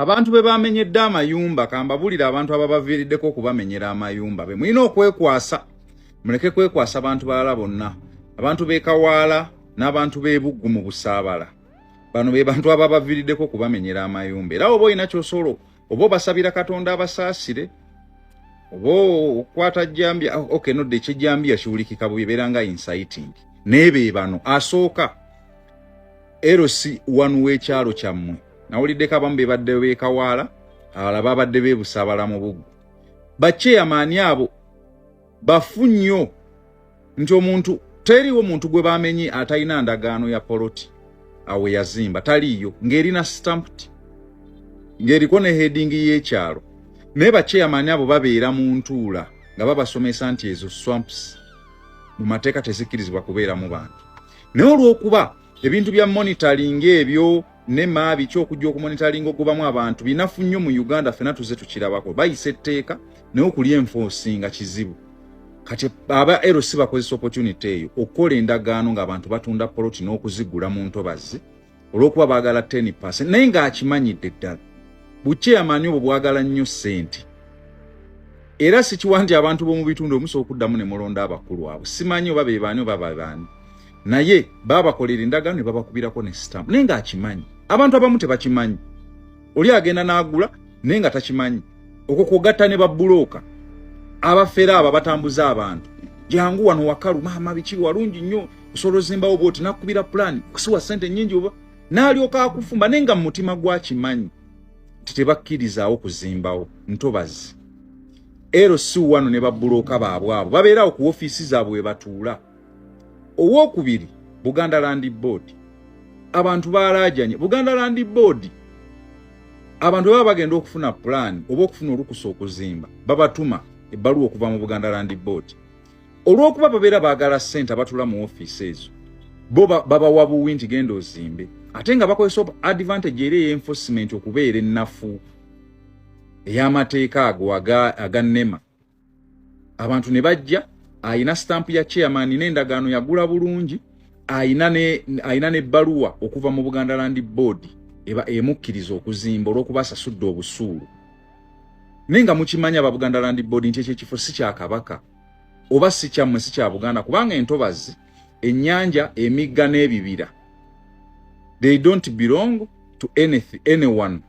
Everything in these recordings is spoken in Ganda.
abantu be bamenyedde amayumba kambabulira abantu ababaviiriddeko okubamenyera amayumba be mulina okwekwasa muleke kwekwasa abantu balala bonna abantu b'Ekawaala n'abantu b'Ebuggu mu Busaabala bano be bantu ababaviiriddeko okubamenyera amayumba era oba olina kyosolo oba obasabira Katonda abasaasire oba okwata jjambya okay nodde ekijjambya kiwulikika bubi beera nga inciting n'ebe bano asooka erosi wanu w'ekyalo kyammwe nawuliddeko abamu be badde b'Ekawaala abalala babadde b'e Busaabala mu Buggu bakyeyamaani abo bafu nnyo nti omuntu teriiwo muntu gwe bamenye atalina ndagaano ya poloti awe yazimba taliiyo ng'erina stamped ng'eriko ne heading y'ekyalo naye bakyeyamaani abo babeera mu ntuula nga babasomesa nti ezo swamps mu mateeka tezikkirizibwa kubeeramu bantu naye olw'okuba ebintu bya monitoring ebyo ne maabi ky'okujja okumonitoring okubamu abantu binafu nnyo mu Uganda ffena tuze tukirabako bayisa etteeka naye okuli enforcinga kizibu kati aba erosi bakozesa opportunity eyo okukola endagaano ng'abantu batunda poloti n'okuzigula mu ntobazi olw'okuba baagala 10% naye ng'akimanyidde ddala bukyeyamaani obwo bwagala nnyo ssente era sikiwa nti abantu b'omu bitundu omusobola okuddamu ne mulonda abakulu abo simanyi oba be baani oba babaani naye babakolera endagaano ne babakubirako ne stamp naye ng'akimanyi abantu abamu tebakimanyi oli agenda n'agula naye nga takimanyi okwo kwogatta ne babbulooka abafera abo batambuza abantu jangu wano wakalu mama biki walungi nnyo osobola ozimbawo bwoti nakubira plan kusiwa ssente nnyingi oba n'alyoka akufumba naye nga mu mutima gwakimanyi tebakkirizawo kuzimbawo ntobazi ero si wano ne babbulooka baabwe abo babeerawo ku ofiisi zaabwe we batuula owookubiri Buganda Land Board abantu baalaajanye Buganda Land Board abantu baba bagenda okufuna plan oba okufuna olukusa okuzimba babatuma ebbaluwa okuva mu Buganda Land Board olw'okuba babeera baagala ssente abatula mu ofiisi ezo bo babawa buwi nti genda ozimbe ate nga bakozesa advantage eri ey'enforcement okubeera ennafu ey'amateeka ago aga NEMA abantu ne bajja ayina stamp ya chairman n'endagaano yagula bulungi ayina n'ebbaluwa okuva mu Buganda Land Board eba emukkiriza okuzimba olw'okuba asasudde obusuulu naye nga mukimanya aba Buganda Land Board nti ekifo si kya Kabaka oba si kyammwe si kya Buganda kubanga entobazi ennyanja emigga n'ebibira they don't belong to anyone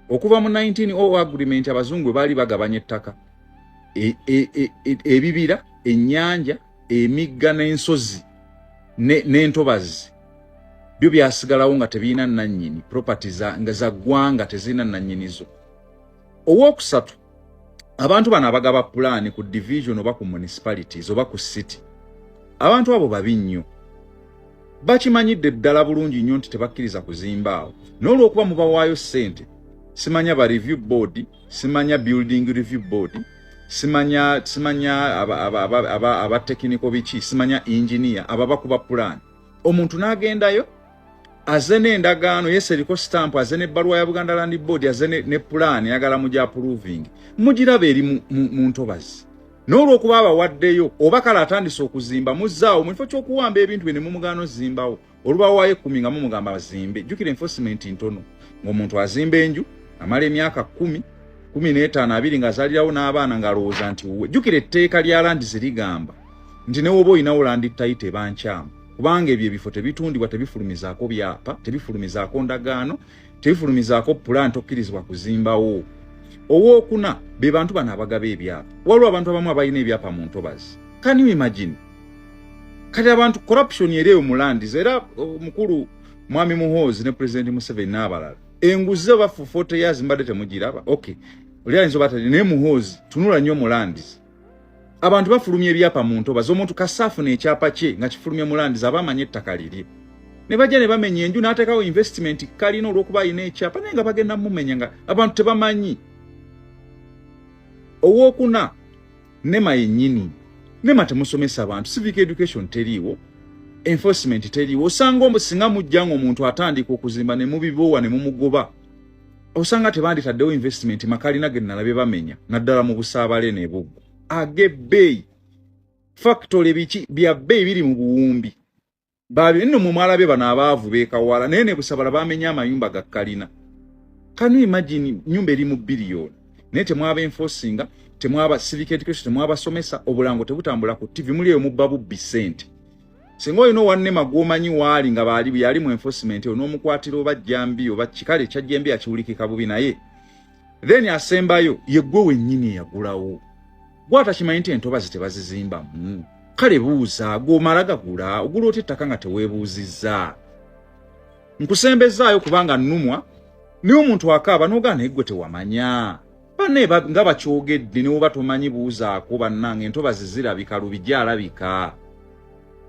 okuva mu 1900 agreement abazungu baali bagabanya ettaka ebibira ennyanja emigga n'ensozi n'entobazi byo byasigalawo nga tebiina nannyini properties nga za ggwanga tezirina nannyinizo owookusatu abantu bano abagaba plan ku division oba ku municipalities oba ku city abantu abo babi nnyo bakimanyidde ddala bulungi nnyo nti tebakkiriza kuzimba awo n'olw'okuba mubawaayo ssente simanya ba review board simanya building review board simanya aba technical biki simanya engineer ababakuba plan omuntu n'agendayo aze n'endagaano yeseriko stamp aze n'ebbaluwa ya Buganda Land Board aze ne plan yagala mujja approving mugiraba eri mu ntobazi n'olw'okuba abawaddeyo oba kale atandise okuzimba muzzaawo mu kifo ky'okuwamba ebintu bye ne mumugaano zimbawo olubawaayo 10 nga mumugamba bazimbe jjukira enforcement ntono ng'omuntu azimba enju amala emyaka 15 abiri ng'azaalirawo n'abaana ng'alowooza nti wuwe jjukira etteeka lya landi zirigamba nti ne woba olinawo landi tayite bankyamu kubanga ebyo ebifo tebitundibwa tebifulumizaako byapa tebifulumizaako ndagaano tebifulumizaako pulaan tokkirizibwa kuzimbawo owookuna be bantu bano abagaba ebyapa waliwo abantu abamu abalina ebyapa mu ntobazi can you imagine kati abantu corruption ereeyo mu landies era omukulu mwami Muhoozi ne President Museveni n'abalala enguzi bafu 40 years mbadde temugiraba okay oli ayinza batali ne Muhoozi tunula nnyo mu landies abantu bafulumya ebyapa mu ntobazi omuntu kasaafu n'ekyapa kye nga kifulumya mu landies abamanya ettaka liri ne bajja ne bamenya enju n'ateekawo investment kalina olw'okuba alina ekyapa naye nga bagenda mumenya nga abantu tebamanyi owookuna NEMA yennyini NEMA temusomesa abantu civic education teriiwo enforcement teriiwo osanga singa mujja ng'omuntu atandika okuzimba ne mubibowa ne mumugoba osanga tebanditaddewo investment makalina ge nalabye bamenya naddala mu Busaabale ne Buggu ag'ebbeeyi factory biki bya bbeeyi biri mu buwumbi babi nno mu mwalabe bano abaavu b'Ekawaala naye ne Busaabala bamenya amayumba ga kalina Can you imagine nyumba eri mu billion naye temwaba enforcinga, temwaba civic education, temwaba somesa, obulango tebutambula ku TV, muli eyo mubba bubbi ssente. Singa olina wannema gw'omanyi waali nga baali yali mu enforcement onoomukwatira oba jjambi oba kikale kya jjambi akiwulikika bubi naye then asembayo ye gwe wennyini eyagulawo. Gwatakimanyi nti entobazi tebazizimbamu. Kale buuza gw'omala gagula ogula oti ettaka nga teweebuuzizza. Nkusembezaayo kubanga nnumwa niyo omuntu akaaba n'ogaana eggwe tewamanya. Banne nga bakyogedde ne oba tomanyi buuzaako bannange entobazi zirabika lubijja alabika.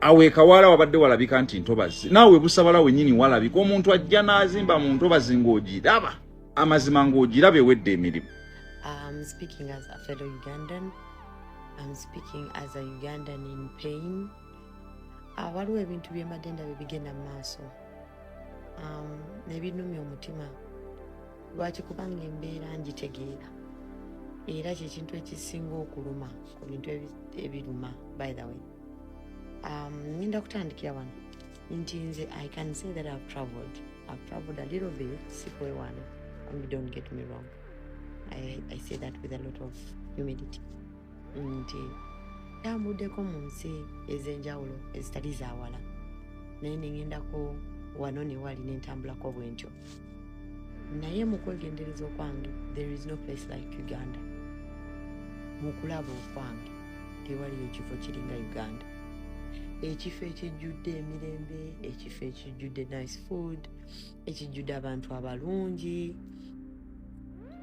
Awe kawala wabadde walabika nti ntobazi. Naawe busabala wennyini walabika omuntu ajja n'azimba mu ntobazi ng'ogiraba. Amazima ng'ogirabe wedde emirimu. I'm speaking as a fellow Ugandan. I'm speaking as a Ugandan in pain. Waliwo ebintu by'emadenda bye bigenda mu maaso. Nebinumya omutima. Lwaki kubanga embeera ngitegeera. Era ky'ekintu ekisinga okuluma ku bintu ebiruma, by the way. Ninda kutandikira wano. Nti nze I can say that I've traveled a little bit, sikwe wano. And don't get me wrong. I say that with a lot of humility. Nti tambuddeko mu nsi ez'enjawulo ezitali zaawala. Naye nengendako wano ne wali n'entambulako bwentyo. Naye mu kwegendereza okwange, there is no place like Uganda. Mu kulaba okwange, tewaliyo ekifo kiringa Uganda. Ekifo ekijjudde emirembe, ekifo ekijjudde nice food, ekijjudde abantu abalungi.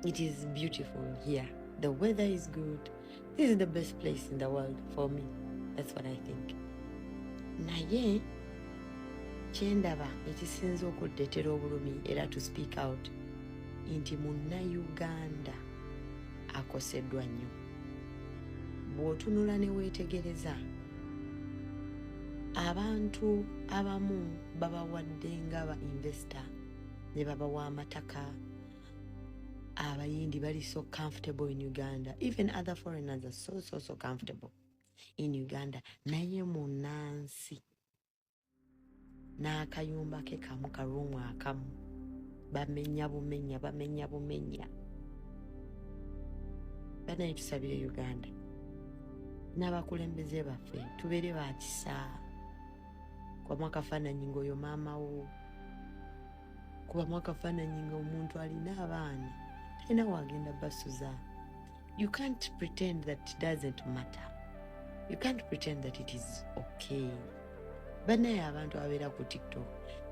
It is beautiful here. The weather is good. This is the best place in the world for me. That's what I think. Naye kyendaba ekisinza okuddeetera obulumi era to speak out nti munnayuganda akoseddwa nnyo. Bw'otunula ne weetegereza abantu abamu babawadde nga ba investor ne babawa amataka. Abayindi bali so comfortable in Uganda. Even other foreigners are so comfortable in Uganda. Naye munansi n'akayumba ke kamu karuumu akamu bamenya bumenya. Banaye tusabire Uganda n'abakulembeze baffe tubeere bakisa. Kubamu akafaananyi ng'oyo maama wo, kubamu akafaananyi ng'omuntu alina abaana talina wagenda basuza. You can't pretend that it doesn't matter. You can't pretend that it is okay. Banaye abantu abeera ku TikTok,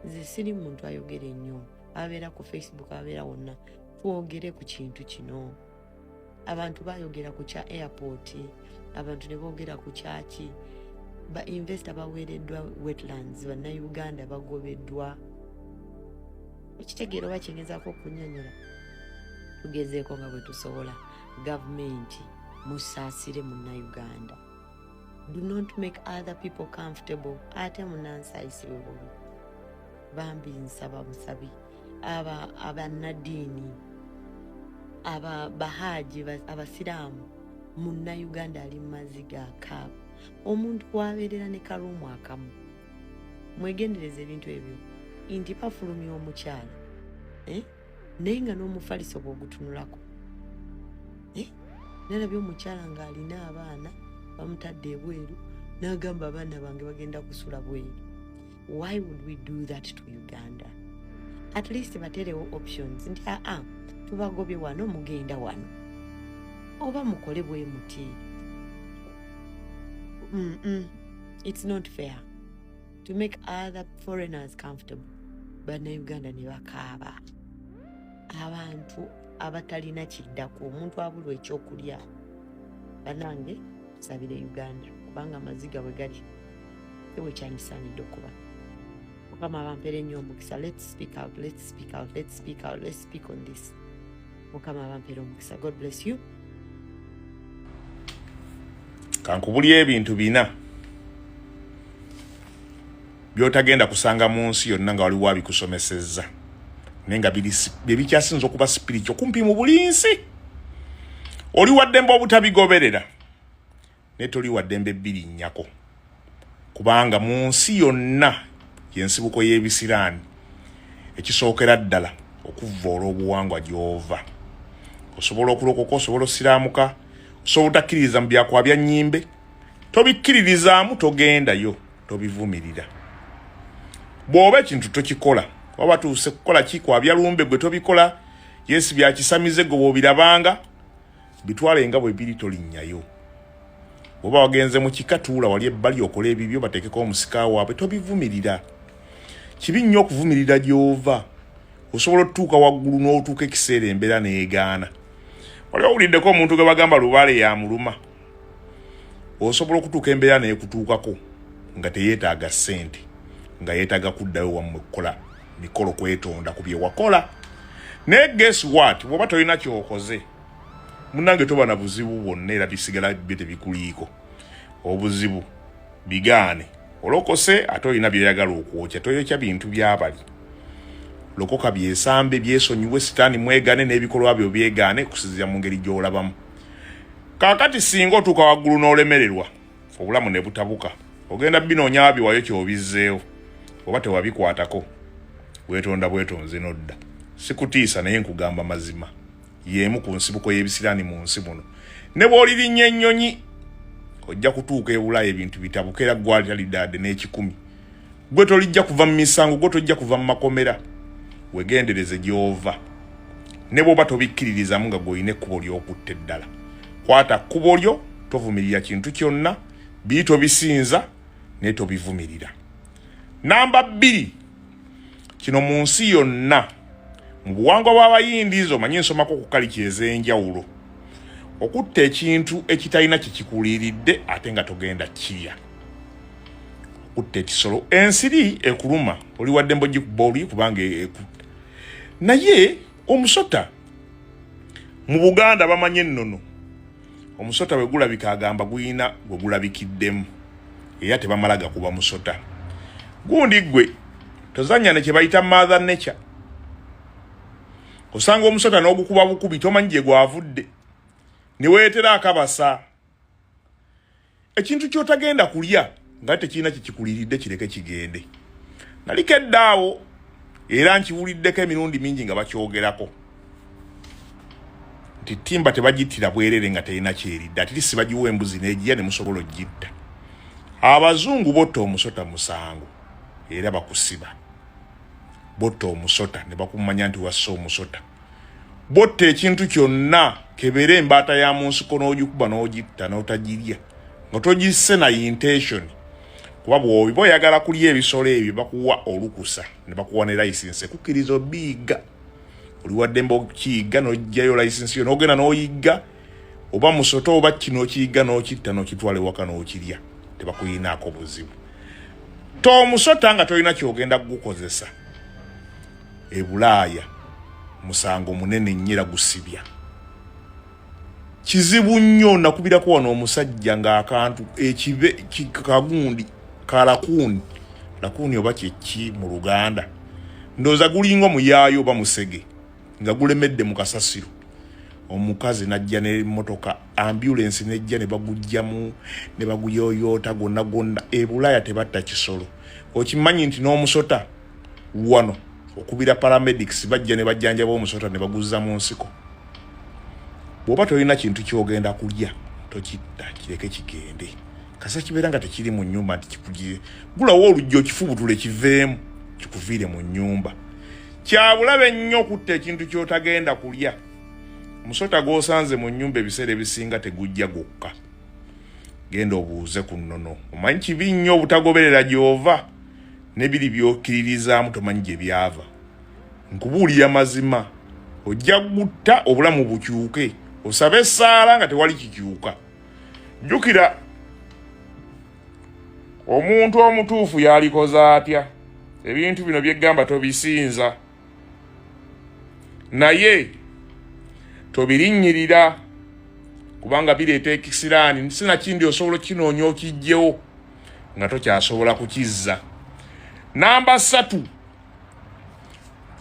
nze siri muntu ayogera ennyo, abeera ku Facebook, abeera wonna, twogere ku kintu kino. Abantu bayogera ku kya airport, abantu ne boogera ku kyaki. Ba investor baweereddwa wetlands, bannayuganda bagobeddwa. Ekitegeero bakingezaako okunyonyola. Tugezeeko nga bwe tusobola. Gavumenti musaasire munnayuganda. Do not make other people comfortable. Ate munansayisibwe bubi. Bambi nsaba musabi. Abannaddiini, bahaji, abasiraamu, munnayuganda ali mu maziga akaabo. Omuntu wabeerera ne karuumu akamu. Mwegendereza ebintu ebyo. Nti bafulumya omukyala. Naye nga n'omufaliso bw'ogutunulako. Nalabye omukyala ng'alina abaana bamutadde ebweru n'agamba abaana bange bagenda kusula bweru. Why would we do that to Uganda? At least baterewo options. Nti tubagobye wano mugenda wano. Oba mukole bwe muti. It's not fair to make other foreigners comfortable. Bannayuganda ne bakaaba. Abantu abatalina kiddako, omuntu abulwa ekyokulya. Bannange tusabire Uganda kubanga amaziga bwe gali ewe kyanisaanidde okuba. Mukama abampeere nnyo omukisa. Let's speak out. Let's speak on this. Mukama abampeere omukisa. God bless you. Kankubulya ebintu bina byotagenda kusanga mu nsi yonna nga waliwo abikusomesezza naye nga bikyasinza okuba spiritual kumpi mu buli nsi. Oli waddembe obutabigoberera naye toli waddembe birinnyako kubanga mu nsi yonna y'ensibuko y'ebisiraani ekisookera ddala okuvvoola obuwangwa gy'ova. Osobola okulokoka, osobola osiraamuka, osobola otakkiririza mu byakwa bya nnyimbe. Tobikkiririzaamu, togendayo, tobivumirira. Bw'oba ekintu tokikola, oba tuuse kukola ki kwabya lumbe gwe tobikola, Yesu byakisamize gwe bw'obirabanga, bitwale nga bwe biri tolinnyayo. Bw'oba wagenze mu kika tuula wali ebbali okola ebibyo bateekeko omusika waabwe, tobivumirira. Kibi nnyo okuvumirira gy'ova. Osobola otutuuka waggulu n'otuuka ekiseera embeera n'egaana. Wali owuliddeko omuntu gwe bagamba lubaale ya muluma. Osobola okutuuka embeera n'ekutuukako nga teyeetaaga ssente, nga yeetaaga kuddayo wammwe kukola mikolo kwetonda ku bye wakola. Naye guess what? Bw'oba tolina ky'okoze, munnange toba na buzibu bwonna era bisigala bye tebikuliiko. Obuzibu bigaane. Olokose ate olina by'oyagala okwokya, toyokya bintu by'abali. Lokoka byesambe, byesonyiwe, sitaani mwegane n'ebikolwa byo byegaane okusinziira mu ngeri gy'olabamu. Kaakati singa otuuka waggulu n'olemererwa, obulamu ne butabuka, ogenda binoonya biwayo ky'obizzeewo, oba tewabikwatako, weetonda bwetonze n'odda. Sikutiisa naye nkugamba mazima, y'emu ku nsibuko y'ebisiraani mu nsi muno. Ne bw'olirinnya ennyonyi, ojja kutuuka ebulayo ebintu bitabuka era gwali taliddaadde n'ekikumi. Gwe tolijja kuva mu misango, gwe tojja kuva mu makomera. Wegendereze gy'ova. Ne bw'oba tobikkiririzamu nga gw'olina ekkubo ly'okutte eddala. Kwata kkubo lyo, tovumirira kintu kyonna, biri tobisinza, naye tobivumirira. Namba 2, kino mu nsi yonna, mu buwangwa bw'abayindizi omanyi nsomako ku kaliki ez'enjawulo. Okutta ekintu ekitalina kikikuliiridde ate nga togenda kirya. Okutta ekisolo, ensiri ekuluma, oli wadde mbogikuba oli kubanga ekutta. Naye omusota mu Buganda bamanye ennono. Omusota bwe gulabika agamba guyina gwe gulabikiddemu, era tebamala gakuba musota. Gundi gwe tozanya ne kye bayita mother nature. Osanga omusota n'ogukuba bukubi tomanyi gye gwavudde, ne weetera akabasa. Ekintu ky'otagenda kulya nga tekirina kikikuliiridde kireke kigende. Naliko eddaawo era nkiwuliddeko emirundi mingi nga bakyogerako nti ttimba tebagittira bwerere nga terina kyeridde, ate si bagiwa embuzi n'egiya ne musobola ogitta. Abazungu botta omusota musango era bakusiba. Botta omusota ne bakumanya nti wassa omusota. Botta ekintu kyonna kebere embaata ya mu nsiko n'ogikuba n'ogitta n'otagirya nga togisse na intention. Kuba bw'oba oyagala kulya ebisolo ebyo bakuwa olukusa ne bakuwa ne license ekukkiriza obiyiga. Oli wadde mb'okiyiga n'oggyayo license yo n'ogenda n'oyigga, oba musota oba kino okiyigga n'okitta n'okitwala ewaka n'okirya, tebakuyinaako buzibu. Omusota nga tolina ky'ogenda kugukozesa. E Bulaaya musango munene nnyira gusibya. Kizibu nnyo nakubirako wano omusajja ng'akantu ekibe kagundi kalakuuni. Lakuuni oba kyeki mu Luganda. Ndooza gulinga muyaayo oba musege nga gulemedde mu kasasiro. Omukazi najja n'emmotoka ambulance nejja ne bagujjamu ne baguyoyoota gonna. E Bulaaya tebatta kisolo. Okimanyi nti n'omusota wano okubira paramedics bajja ne bajjanja b'omusota ne baguzza mu nsiko. Bw'oba tolina kintu ky'ogenda kulya tokitta kireke kigende. Kasa kibeera nga tekiri mu nnyumba nti kikugire. Gulawo olujja okifubutule kiveemu kikuviire mu nnyumba. Kyabulabe nnyo okutta ekintu ky'otagenda kulya. Omusota gw'osanze mu nnyumba ebiseera ebisinga tegujja gwokka. Genda obuuze ku nnono. Omanyi kibi nnyo obutagoberera gy'ova n'ebiri by'okkiririzaamu tomanyi gye byava. Nkubuulira mazima, ojja gutta obulamu bukyuke, osabe essaala nga tewali kikyuka. Jjukira omuntu omutuufu yalikoza atya? Ebintu bino byeggamba tobisinza, naye tobirinnyirira kubanga bireeta ekisiraani. Sinakindi osobola kinoonya okijjewo nga tokyasobola kukizza. Namba 3,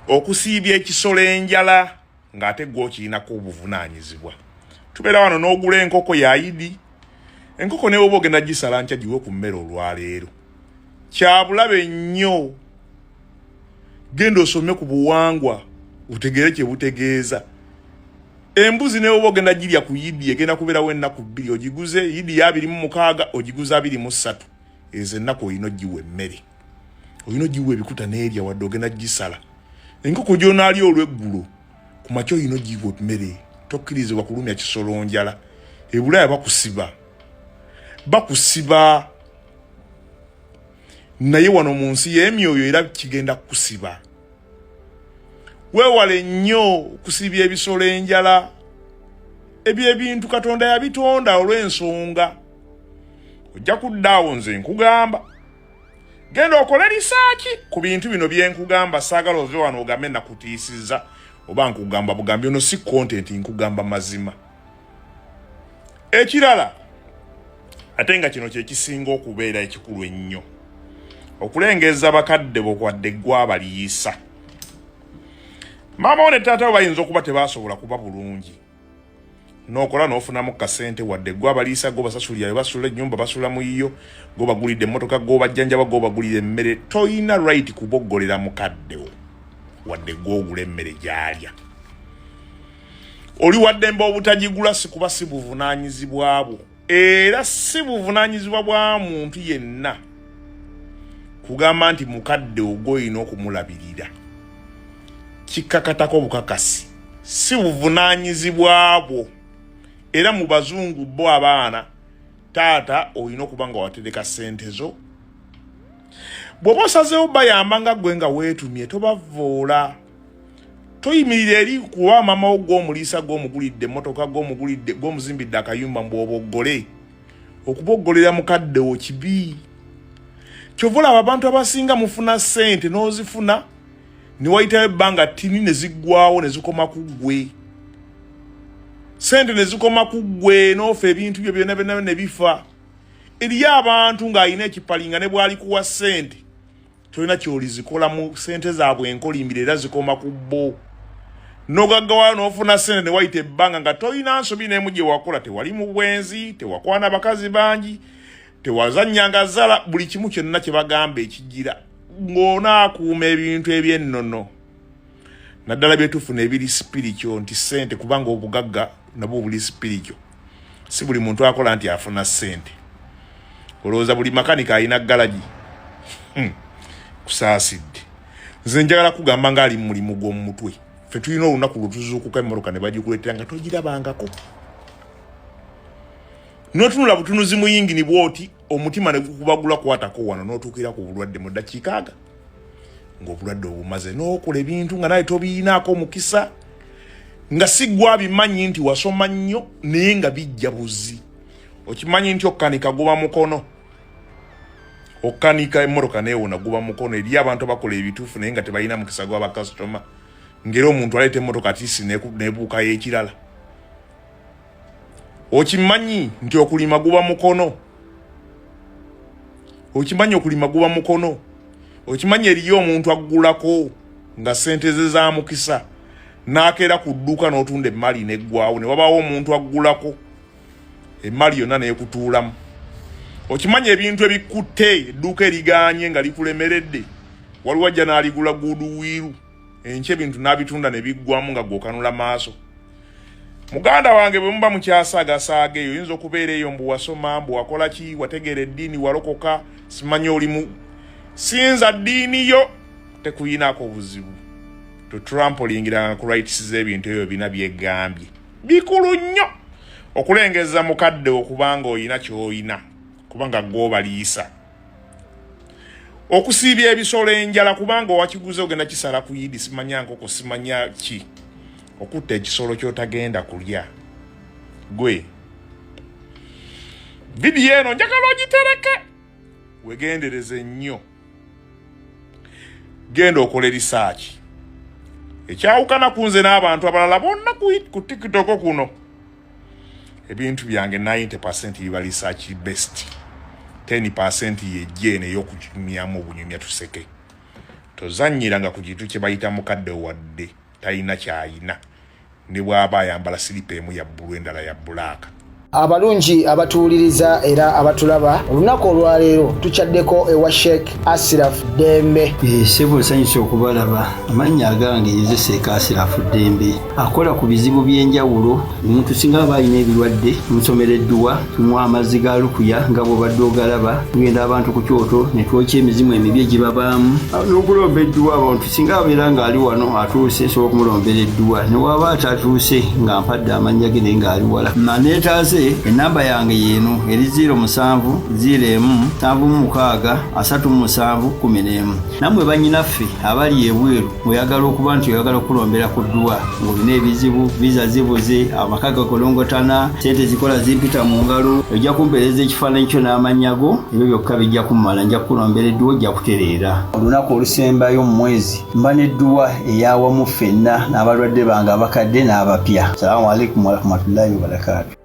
okusiibya ekisolo enjala ng'ate gwe okirinako obuvunaanyizibwa. Tubeera wano n'ogula enkoko ya Idi. Enkoko ne bw'oba ogenda gisala nkya giwe ku mmere olwaleero. Kyabulabe nnyo. Genda osome ku buwangwa utegere kye butegeeza. Embuzi ne obo genda jirya ku yidi egenda kubeera wennaku 2 ogiguze yidi ya 26 ogiguza 23 ezo ennaku oyino giwe emmere oyino giwe ebikuta n'erya wadde ogenda gisala enkoko gy'onaali olw'eggulo ku makya oyino giwe emmere tokkirizibwa kulumya kisolo njala ebulaya bakusiba naye wano mu nsi y'emyoyo era kigenda kusiba. Weewale nnyo kusibya ebisolo enjala ebyo ebintu Katonda yabitonda olw'ensonga. Ojja kuddaawo nze nkugamba genda okole risaaki ku bintu bino bye nkugamba saagala ove wano ogambe nakutiisizza oba nkugamba bugambi ono si content nkugamba mazima. Ekirala ate nga kino kye kisinga okubeera ekikulu ennyo okulengeza bakadde bokwadde gwabaliisa. Mama one tata bayinza okuba tebasobola kuba bulungi nokola n'ofunamu kasente wadde gwabaliisa go basasulira basula ennyumba basula mu yiyo go bagulidde emmotoka go bajjanjaba go bagulira emmere toyina right kuboggolera mukaddewo wadde gwogula emmere gyalya. Oli wadde mba obutagigula si kuba si buvunaanyizibwa bwo era si buvunaanyizibwa bwa muntu yenna kugamba nti mukadde ogoyina okumulabirira kikakatako bukakasi si buvunaanyizibwa bwo era mu bazungu bo abaana taata oyina okuba nga watereka ssente zo bw'oba osazeewo bayamba nga gwe nga weetumye tobavoola toyimirira eri kuwa mama wo gw'omuliisa gw'omugulidde emmotoka gw'omuzimbidde akayumba mbw'oboggole okuboggolera mukadde wo kibi. Kyovula abantu abasinga mufuna ssente n'ozifuna ne wayitayo ebbanga ttini ne ziggwawo ne zikoma ku ggwe ssente ne zikoma ku ggwe n'ofa ebintu byo byonna ne bifa. Eriyo abantu ng'alina ekipalinga ne bw'ali kuwa ssente tolina ky'olizikola mu ssente zaabwe enkolimbire era zikoma ku bbo n'ogaggawayo n'ofuna ssente ne wayita ebbanga nga tolina nsobi n'emu gye wakola tewali mu bwenzi tewakwana bakazi bangi tewazannyanga zala buli kimu kyonna kye bagamba ekigira ng'onaakuuma ebintu eby'ennono naddala bye tufuna ebiri spiritual nti ssente kubanga obugagga nabwo buli spiritual si buli muntu akola nti afuna ssente. Olowooza buli makanika alina galagi kusaasidde. Nze njagala kugamba ng'ali mu mulimu gw'omu mutwe ffe tulina olunaku lwe tuzuukuka emmoloka ne bagikuleetera nga togirabangako n'otunula butunuzi muyingi ni bwoti omutima ne gukubagula kwatako wano n'otuukira ku bulwadde mu ddakiika aga ng'obulwadde obumaze n'okola ebintu nga naye tobiinaako mukisa nga si gwa bimanyi nti wasoma nnyo naye nga bijja buzi. Okimanyi nti okkanika guba mukono okkanika emmoloka neewona guba mukono eri abantu bakola ebituufu naye nga tebalina mukisa gw'abakasitoma ng'era omuntu aleeta emmotoka tiisi nebuuka y'ekirala. Okimanyi nti okulima guba mukono okimanyi okulima guba mukono okimanyi eriyo omuntu aggulako nga ssente ze za mukisa n'akeera ku dduuka n'otunda emmali neggwawo ne wabaawo omuntu aggulako emmali yonna neekutuulamu. Okimanyi ebintu ebikutte edduuka erigaanye nga likulemeredde waliwo ajja n'aligula guuduwiiru enkya ebintu n'abitunda ne biggwamu nga gw'okanula maaso. Muganda wange bwe muba mukyasaagasaaga eyo oyinza okubeera eyo mbu wasoma mbu wakola ki wategeera eddiini walokoka simanyi olimu sinza ddiini yo tekuyinaako buzibu totrampolingiranga ku rights z'ebintu ebyo bina byegambye bikulu nnyo okulengeza mukadde okubanga oyina ky'oyina kubanga gw'obaliisa okusiibya ebisolo enjala kubanga owakiguze ogenda kisala ku yidi simanya nkoko simanya ki okutta ekisolo ky'otagenda kulya gwe. Vidiyo eno njagala ogitereke wegendereze nnyo genda okole risaaki ekyawukana ku nze n'abantu abalala bonna ku TikTok kuno ebintu byange 90% biba risaaki best 10% yejje n'ey'okunyumyamu obunyumya tuseke tozannyiranga ku kintu kye bayita mukadde wadde talina kyayina ne bw'aba ayambala siripa emu ya bbulu endala ya bbulaaka Abalungi abatuwuliriza era abatulaba olunaku olwaleero tukyaddeko ewa Sheikh Ashraf Dembe. Sebo nsanyusa okubalaba. Amannya agange nze Sheikh Ashraf Dembe. Akola ku bizibu by'enjawulo. Omuntu singa aba alina ebirwadde musomereddwa tumuwa amazzi ga lukuya nga bw'obadde ogalaba. Tugenda abantu ku kyoto ne twokya emizimu emibi egibabaamu n'okulomba edduwa. Abantu singa abeera ng'ali wano atuuse sobola okumulombera edduwa ne waba atatuuse nga mpadde amannya ge naye ng'ali wala. Neetaase enamba yange yeeno eri 0707363711. Nammwe bannyinaffe abali ebweru oyagala okuba nti oyagala okulombera ku dduwa ng'olina ebizibu viza zibuze amaka gakolongotana sente zikola zimpita mu ngalo ojja kumpeereza ekifaananyi kyo n'amannya go ebyo byokka bijja kummala nja kukulombera edduwa ojja kutereera. Olunaku olusembayo mu mwezi mba n'edduwa eyawamu ffenna n'abalwadde bange abakadde n'abapya. Salaamu alaikum warahmatullahi wabarakatuh.